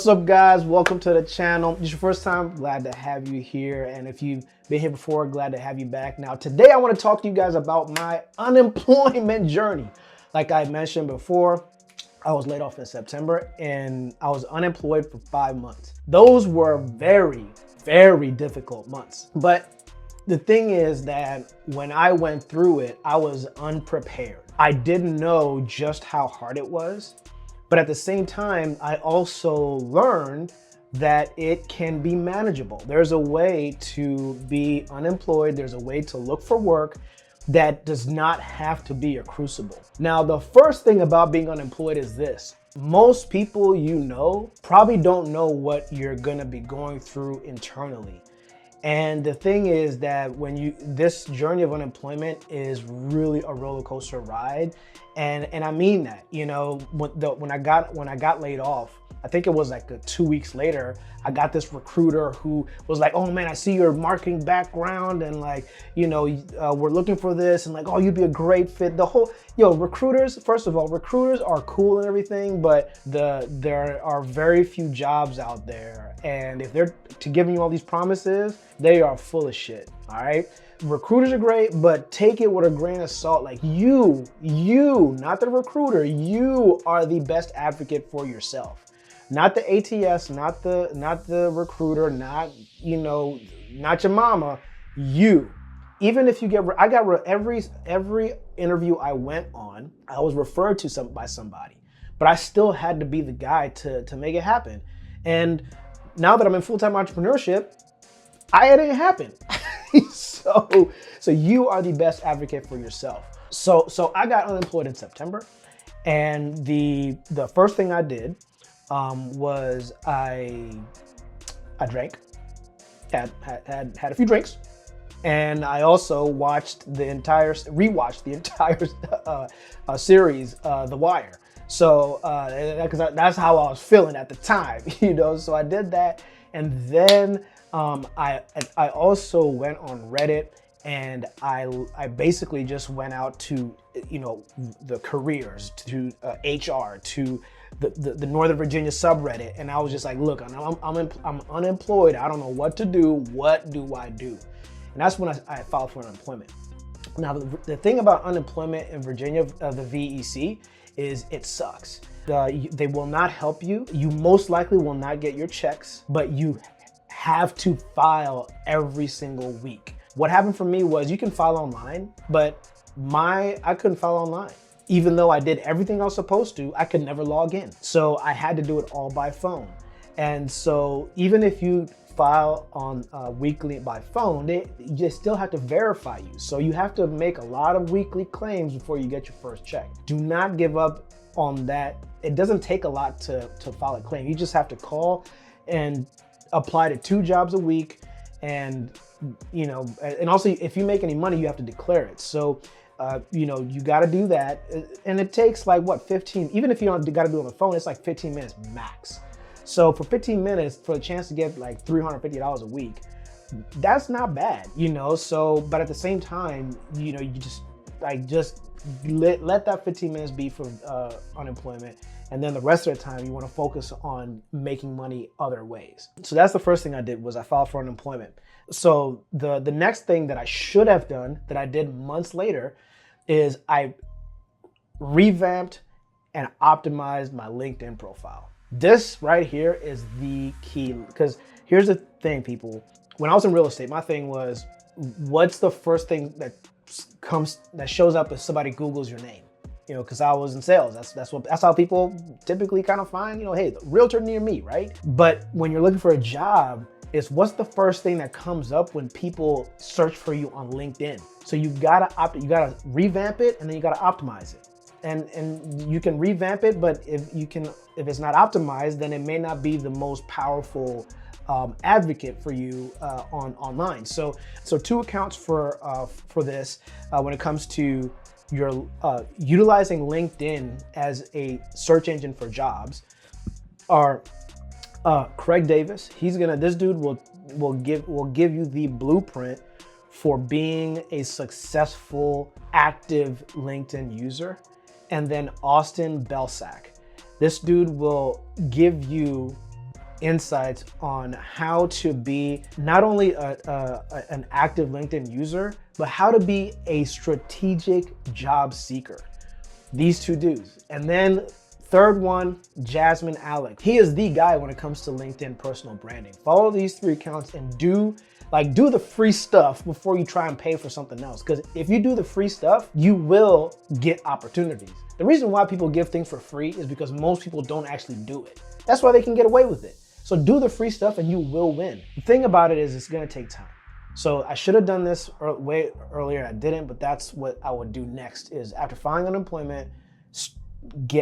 What's up, guys? Welcome to the channel. If it's your first time, glad to have you here. And if you've been here before, glad to have you back. Now, today I want to talk to you guys about my unemployment journey. Like I mentioned before, I was laid off in September and I was unemployed for 5 months. Those were very, very difficult months. But the thing is that when I went through it, I was unprepared. I didn't know just how hard it was. But at the same time, I also learned that it can be manageable. There's a way to be unemployed. There's a way to look for work that does not have to be a crucible. Now, the first thing about being unemployed is this. Most people you know probably don't know what you're gonna be going through internally. And the thing is that this journey of unemployment is really a roller coaster ride. And I mean that, you know, when I got laid off, I think it was like 2 weeks later, I got this recruiter who was like, oh man, I see your marketing background and like, you know, we're looking for this and like, oh, you'd be a great fit. Recruiters, first of all, recruiters are cool and everything, but there are very few jobs out there. And if they're giving you all these promises, they are full of shit, all right? Recruiters are great, but take it with a grain of salt. Like you, not the recruiter, you are the best advocate for yourself. Not the ATS, not the recruiter, not your mama, you. Even if you every interview I went on, I was referred to by somebody, but I still had to be the guy to make it happen. And now that I'm in full-time entrepreneurship, it didn't happen. So you are the best advocate for yourself. So I got unemployed in September, and the first thing I did was I drank, had a few drinks, and I also rewatched the entire series, The Wire. So because that's how I was feeling at the time, you know. So I did that, and then I also went on Reddit, and I basically just went out to, you know, the careers, to HR, to the Northern Virginia subreddit, and I was just like, look, I'm unemployed. I don't know what to do. What do I do? And that's when I filed for unemployment. Now, the thing about unemployment in Virginia, the VEC, is it sucks. They will not help you. You most likely will not get your checks, but you have to file every single week. What happened for me was you can file online, but I couldn't file online. Even though I did everything I was supposed to, I could never log in. So I had to do it all by phone. And so even if you file on weekly by phone, they still have to verify you. So you have to make a lot of weekly claims before you get your first check. Do not give up on that. It doesn't take a lot to file a claim. You just have to call and apply to 2 jobs a week. And, you know, and also if you make any money, you have to declare it. So, you know, you got to do that. And it takes like what, 15, even if you don't got to do it on the phone, it's like 15 minutes max. So for 15 minutes, for a chance to get like $350 a week, that's not bad, you know? So, but at the same time, you know, you just let that 15 minutes be for unemployment. And then the rest of the time, you want to focus on making money other ways. So that's the first thing I did, was I filed for unemployment. So the next thing that I should have done, that I did months later, is I revamped and optimized my LinkedIn profile. This right here is the key, because here's the thing, people. When I was in real estate, my thing was, what's the first thing that shows up if somebody Googles your name? You know, because I was in sales. That's how people typically kind of find, you know, hey, the realtor near me, right? But when you're looking for a job, it's what's the first thing that comes up when people search for you on LinkedIn. So you gotta revamp it, and then you gotta optimize it. And you can revamp it, but if it's not optimized, then it may not be the most powerful advocate for you online. So 2 accounts for this when it comes to your utilizing LinkedIn as a search engine for jobs are Craig Davis. This dude will give you the blueprint for being a successful active LinkedIn user. And then Austin Belsack. This dude will give you insights on how to be not only an active LinkedIn user, but how to be a strategic job seeker. These two dudes. And then third one, Jasmine Alec. He is the guy when it comes to LinkedIn personal branding. Follow these 3 accounts and do the free stuff before you try and pay for something else. Because if you do the free stuff, you will get opportunities. The reason why people give things for free is because most people don't actually do it. That's why they can get away with it. So do the free stuff and you will win. The thing about it is it's gonna take time. So I should have done this way earlier, I didn't, but that's what I would do next is after filing unemployment,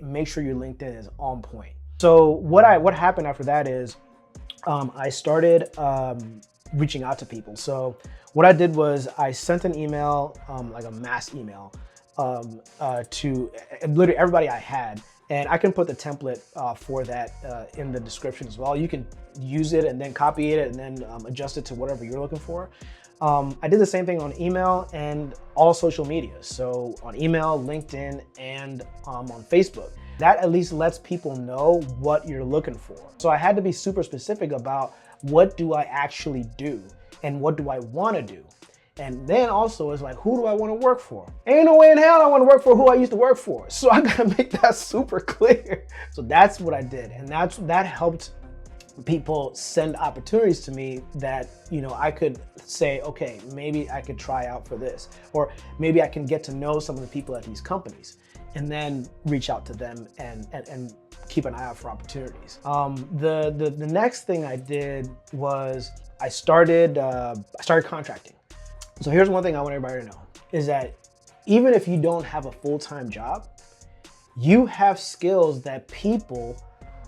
make sure your LinkedIn is on point. So what happened after that is I started reaching out to people. So what I did was I sent an email, like a mass email to literally everybody I had. And I can put the template for that in the description as well. You can use it and then copy it and then adjust it to whatever you're looking for. I did the same thing on email and all social media. So on email, LinkedIn, and on Facebook. That at least lets people know what you're looking for. So I had to be super specific about what do I actually do and what do I want to do. And then also it's like, who do I want to work for? Ain't no way in hell I want to work for who I used to work for. So I gotta make that super clear. So that's what I did. And that helped people send opportunities to me that, I could say, okay, maybe I could try out for this, or maybe I can get to know some of the people at these companies and then reach out to them and keep an eye out for opportunities. The next thing I did was I started contracting. So here's one thing I want everybody to know is that even if you don't have a full-time job, you have skills that people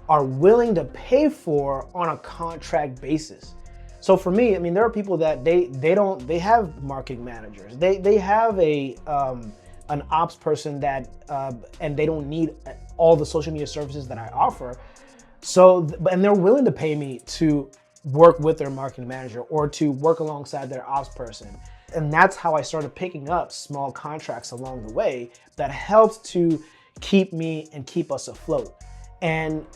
are willing to pay for on a contract basis. So for me, there are people that they have marketing managers. They have an ops person that and they don't need all the social media services that I offer. And they're willing to pay me to work with their marketing manager or to work alongside their ops person. And that's how I started picking up small contracts along the way that helped to keep me and keep us afloat. And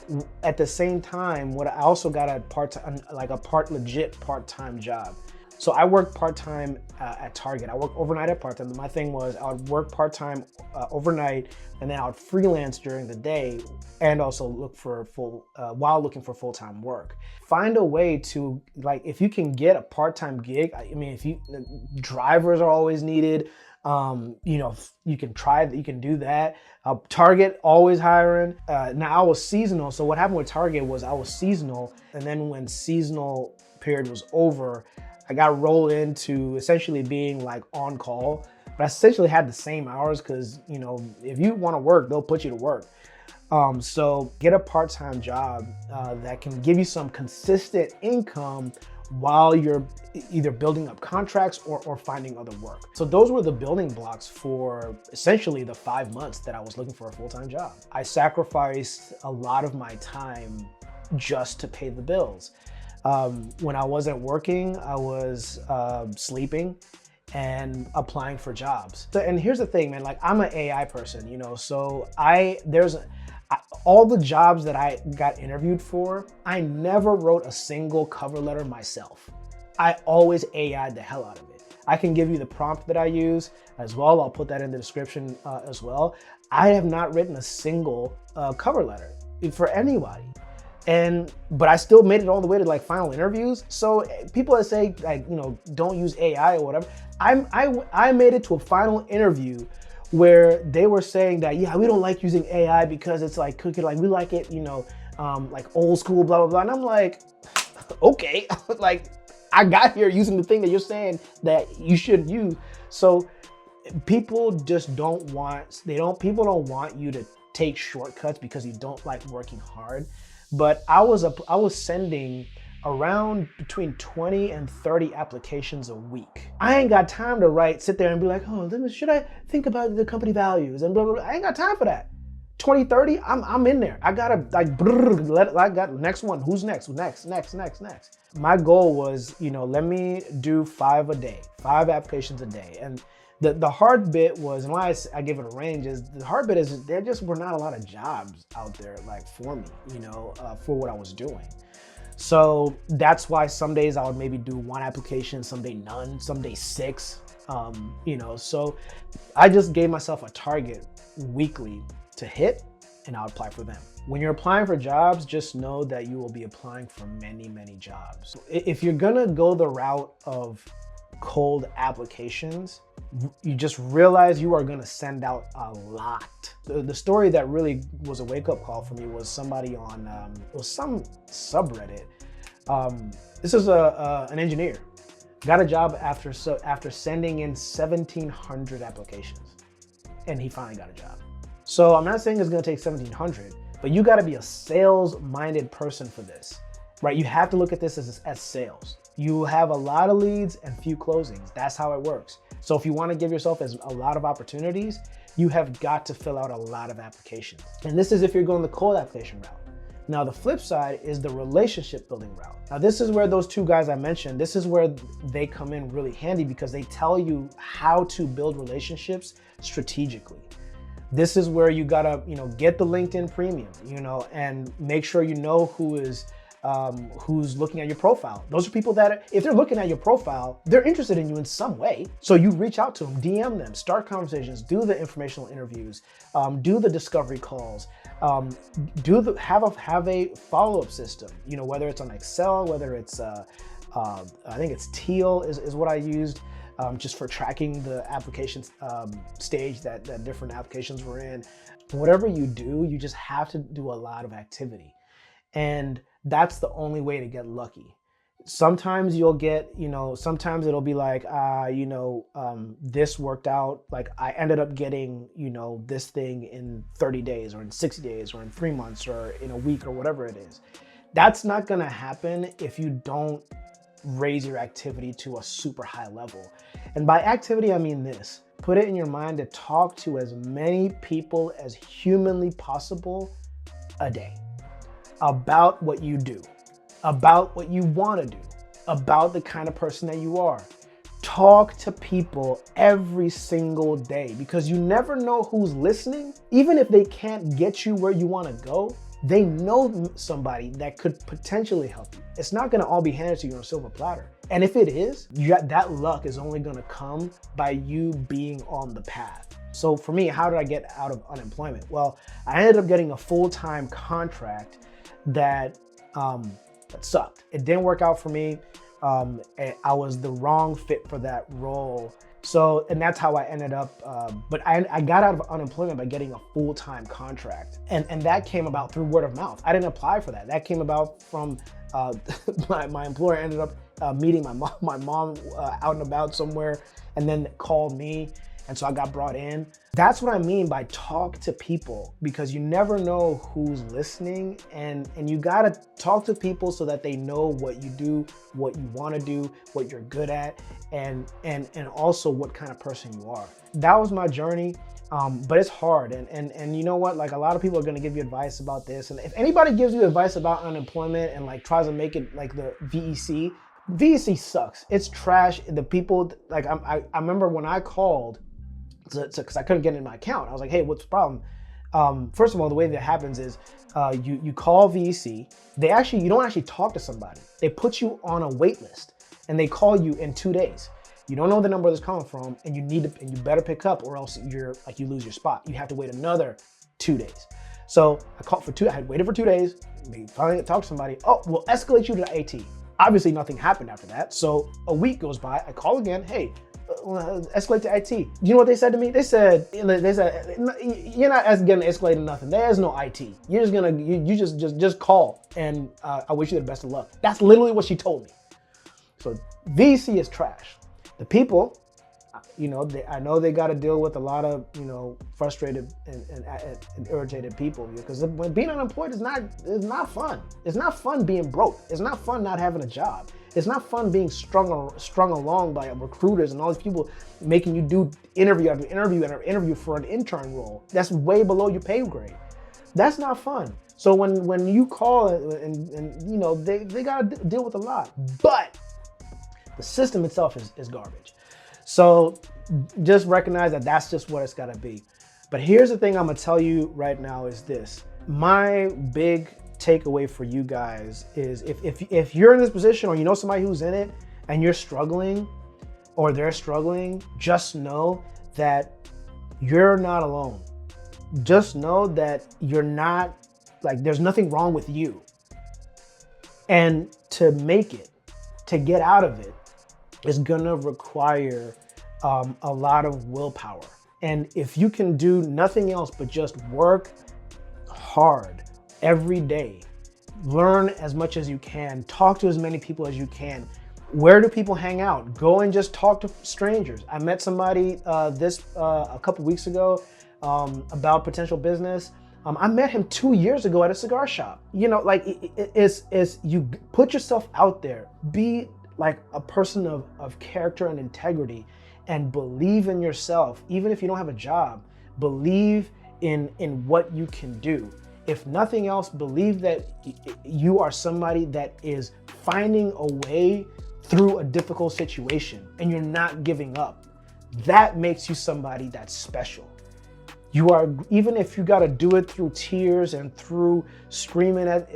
at the same time, I also got a legit part-time job. So I worked part-time at Target. I worked overnight at part-time. My thing was I would work part-time overnight, and then I would freelance during the day and also look for while looking for full-time work. Find a way to, if you can get a part-time gig, drivers are always needed. You can do that. Target always hiring. Now I was seasonal. So what happened with Target was I was seasonal, and then when seasonal period was over, I got rolled into essentially being on call, but I essentially had the same hours because, if you want to work, they'll put you to work. So get a part-time job that can give you some consistent income while you're either building up contracts or finding other work. So those were the building blocks for essentially the 5 months that I was looking for a full-time job. I sacrificed a lot of my time just to pay the bills. When I wasn't working, I was sleeping and applying for jobs. And here's the thing, man, I'm an AI person, so all the jobs that I got interviewed for, I never wrote a single cover letter myself. I always AI'd the hell out of it. I can give you the prompt that I use as well. I'll put that in the description as well. I have not written a single cover letter for anybody. But I still made it all the way to final interviews. So people that say don't use AI or whatever, I made it to a final interview where they were saying that, yeah, we don't like using AI because it's cookie, we like it, old school, blah, blah, blah. And I'm like, okay, I got here using the thing that you're saying that you should use. So people just people don't want you to take shortcuts because you don't like working hard. But I was sending around between 20 and 30 applications a week. I ain't got time to sit there and be like, oh, should I think about the company values and blah, blah, blah. I ain't got time for that. 20, 30, I'm in there. I gotta I got next one. Who's next? Next. My goal was, let me do 5 a day, 5 applications a day. And the hard bit was, and why I give it a range is, the hard bit is there just were not a lot of jobs out there for me, for what I was doing. So that's why some days I would maybe do 1 application, some day none, some day 6. So I just gave myself a target weekly to hit, and I'll apply for them. When you're applying for jobs, just know that you will be applying for many, many jobs. If you're gonna go the route of cold applications, you just realize you are gonna send out a lot. The story that really was a wake-up call for me was somebody on, it was some subreddit. This is an engineer. Got a job after sending in 1,700 applications, and he finally got a job. So I'm not saying it's gonna take 1,700, but you gotta be a sales-minded person for this, right? You have to look at this as sales. You have a lot of leads and few closings. That's how it works. So if you wanna give yourself a lot of opportunities, you have got to fill out a lot of applications. And this is if you're going the cold application route. Now the flip side is the relationship building route. Now this is where those 2 guys I mentioned, this is where they come in really handy because they tell you how to build relationships strategically. This is where you gotta, get the LinkedIn premium, and make sure you know who's looking at your profile. Those are people that, if they're looking at your profile, they're interested in you in some way. So you reach out to them, DM them, start conversations, do the informational interviews, do the discovery calls, have a follow-up system. Whether it's on Excel, whether it's I think it's Teal is what I used. Just for tracking the application stage that different applications were in. Whatever you do, you just have to do a lot of activity. And that's the only way to get lucky. Sometimes you'll get, sometimes it'll be like, this worked out. Like I ended up getting, this thing in 30 days or in 60 days or in 3 months or in a week or whatever it is. That's not gonna happen if you don't raise your activity to a super high level. And by activity, I mean this. Put it in your mind to talk to as many people as humanly possible a day about what you do, about what you want to do, about the kind of person that you are. Talk to people every single day because you never know who's listening. Even if they can't get you where you want to go, they know somebody that could potentially help you. It's not gonna all be handed to you on a silver platter. And if it is, that luck is only gonna come by you being on the path. So for me, how did I get out of unemployment? Well, I ended up getting a full-time contract that sucked. It didn't work out for me. I was the wrong fit for that role. So, and that's how I ended up, but I got out of unemployment by getting a full-time contract. And that came about through word of mouth. I didn't apply for that. That came about from, my employer ended up meeting my mom out and about somewhere and then called me. And so I got brought in. That's what I mean by talk to people, because you never know who's listening, and you gotta talk to people so that they know what you do, what you wanna do, what you're good at, and also what kind of person you are. That was my journey, but it's hard. And you know what, like a lot of people are gonna give you advice about this. And if anybody gives you advice about unemployment and like tries to make it like the VEC sucks. It's trash. The people, like I remember when I called, because I couldn't get in my account. I was like, hey, what's the problem? First of all, the way that happens is you call VEC. You don't actually talk to somebody. They put you on a wait list and they call you in 2 days. You don't know the number that's coming from, and you better pick up, or else you lose your spot. You have to wait another 2 days. So I had waited for 2 days. They finally talked to somebody. Oh, we'll escalate you to the AT. Obviously, nothing happened after that. So a week goes by. I call again. Hey, escalate to IT. Do you know what they said to me? They said you're not gonna escalate to nothing. There's no IT. You're just gonna you just call, and I wish you the best of luck. That's literally what she told me. So VC is trash. The people, I know they got to deal with a lot of frustrated and irritated people, because when being unemployed is not fun. It's not fun being broke. It's not fun not having a job. It's not fun being strung along by recruiters and all these people making you do interview after interview after interview for an intern role. That's way below your pay grade. That's not fun. So when you call and they got to deal with a lot, but the system itself is garbage. So just recognize that that's just what it's got to be. But here's the thing I'm gonna tell you right now is this. My big takeaway for you guys is if you're in this position or you know somebody who's in it and you're struggling or they're struggling, just know that you're not alone. Just know that you're not, like, there's nothing wrong with you. And to make it, to get out of it, is gonna require a lot of willpower. And if you can do nothing else but just work hard every day, learn as much as you can, talk to as many people as you can. Where do people hang out? Go and just talk to strangers. I met somebody a couple weeks ago about potential business. I met him 2 years ago at a cigar shop. You know, like it's you put yourself out there, be like a person of character and integrity, and believe in yourself. Even if you don't have a job, believe in what you can do. If nothing else, believe that you are somebody that is finding a way through a difficult situation and you're not giving up. That makes you somebody that's special. You are, even if you got to do it through tears and through screaming at,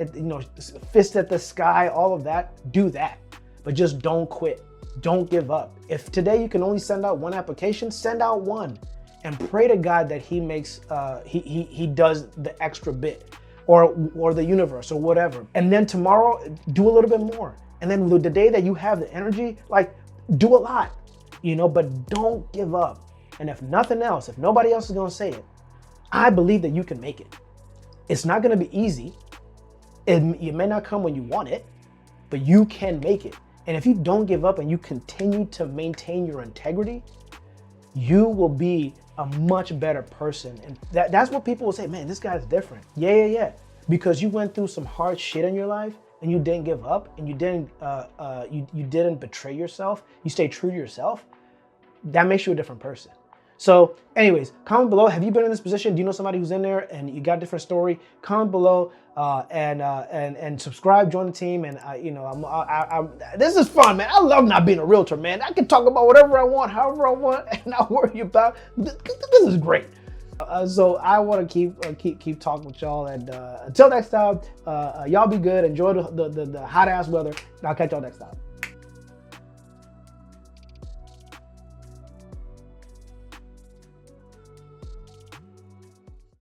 fist at the sky, all of that, do that. But just don't quit. Don't give up. If today you can only send out one application, send out one and pray to God that he makes, he does the extra bit or the universe or whatever. And then tomorrow, do a little bit more. And then the day that you have the energy, like, do a lot, but don't give up. And if nothing else, if nobody else is gonna say it, I believe that you can make it. It's not gonna be easy. It may not come when you want it, but you can make it. And if you don't give up and you continue to maintain your integrity, you will be a much better person. And that's what people will say, man, this guy's different. Yeah. Because you went through some hard shit in your life and you didn't give up and you didn't betray yourself. You stayed true to yourself. That makes you a different person. So anyways, comment below. Have you been in this position? Do you know somebody who's in there and you got a different story? Comment below and subscribe, join the team. And this is fun, man. I love not being a realtor, man. I can talk about whatever I want, however I want, and not worry about. This is great. So I want to keep talking with y'all. And until next time, y'all be good. Enjoy the hot ass weather. And I'll catch y'all next time.